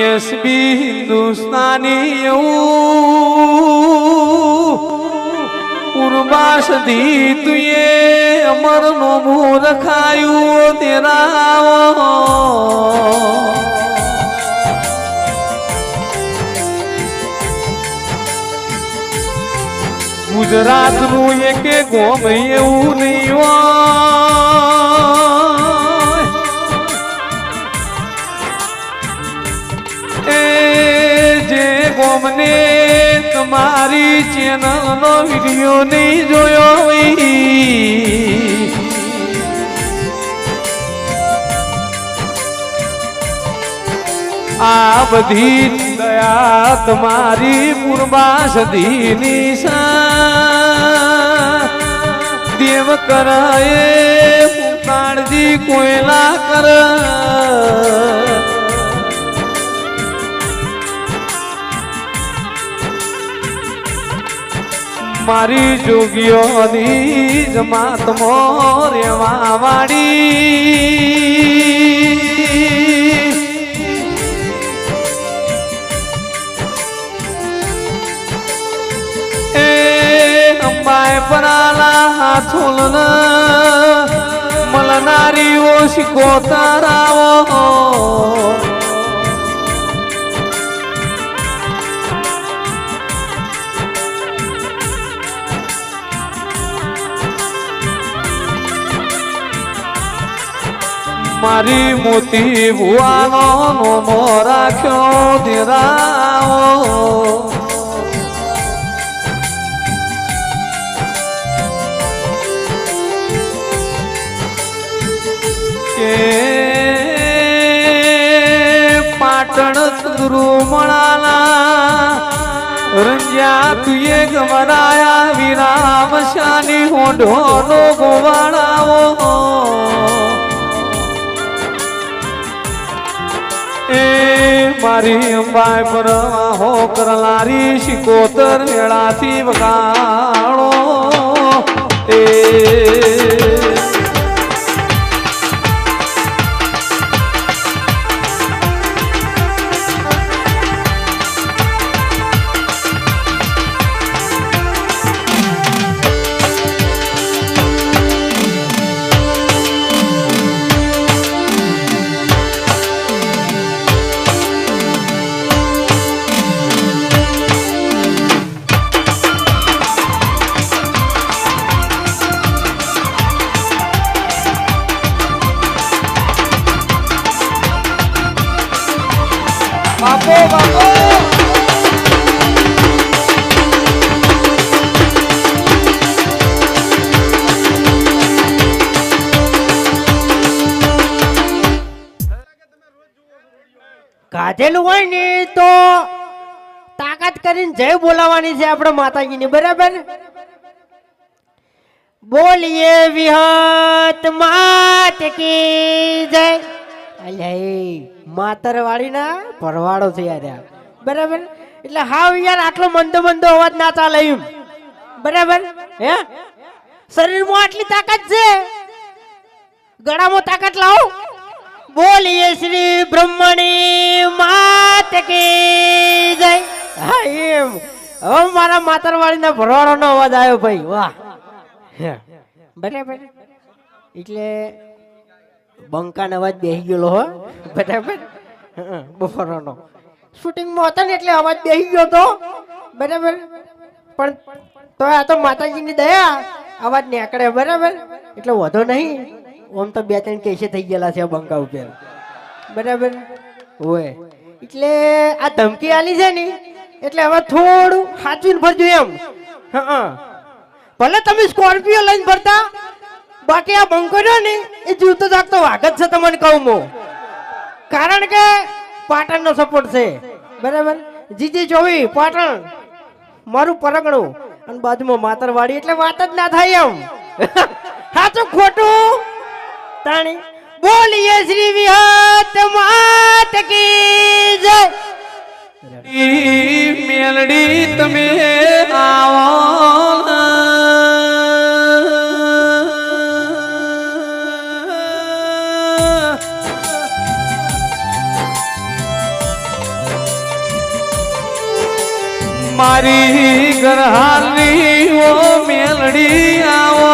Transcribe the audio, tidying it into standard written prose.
SB Hindustani એવું ઉર્વાસ દી તુએ અમર નો Moore ખાયું તેરા ગુજરાત નું એક ગોમ એવું નહીં હોય જે ગોમને તમારી ચેનલ નો વિડીયો નહીં જોયો હોય આ બધી દયા તમારી પૂર્વા સદીની દેવ કરે કાળજી કોયલા કર મારી જોગીઓની જમાતમાં રેવા વાળી અંબાઈ પરાલા હાથોલન મલનારીઓ શીખો તારાવો મારી મોતી ભુવાનો નોમો રાખ્યો દેરાઓ પાટણ દ્રુમણાલા રંજ્યા તુએ ગમરાયા વિરામ શાની હોંઢો નો ગોવાળાવો એ મારી અંબાઈ પર હો કરલારી શિકોતર વેળાથી વગાડો એ બાપો બાપો ગાધેલું હોય ને તો તાકાત કરીને જય બોલાવાની છે આપણે માતાજીની બરાબર બોલીએ વિહત માત કી જય અલ્યા માતર વાળી ના પરવાડો છે યાર બરાબર એટલે હાવ યાર આટલો મંદો મંદો અવાજ ના ચાલે એમ બરાબર હે શરીરમાં આટલી તાકાત છે ગળામાં તાકાત લાવો બોલીએ શ્રી બ્રહ્મણી માત કી જય હા એમ હવે મારા માતર વાળી ના ભરવાડો નો અવાજ આવ્યો ભાઈ વાહ બરાબર એટલે બંકાનો અવાજ બેસી ગયેલો હો બરાબર બફારાનો શૂટિંગમાં હતા ને એટલે અવાજ બેસી ગયો તો બરાબર પણ તો આ તો માતાજીની દયા અવાજ નીકળે બરાબર એટલે વધો નહીં ઓમ તો 2-3 કેસે થઈ ગયેલા છે બંકા ઉપર બરાબર હોય એટલે આ ધમકી આલી છે ને એટલે હવે થોડું સાચવીને ભરજો એમ હા ભલે તમે સ્કોર્પિયો લઈને ભરતા બાકી આ બંકો રહ્યો ને એ જીવતો જાગતો વાઘ જ છે તમને કહું હું કારણ કે પાટણનો સપોર્ટ છે બરાબર જીજી જોવી પાટણ મારું પરગણું અને બાજુમાં માતરવાડી એટલે વાત જ ના થાય એમ સાચું ખોટું તાણી બોલીએ શ્રી વિહત માત કી જય મેલડી તમે આવો મારી ઘરહાલની ઓ મેલડી આવો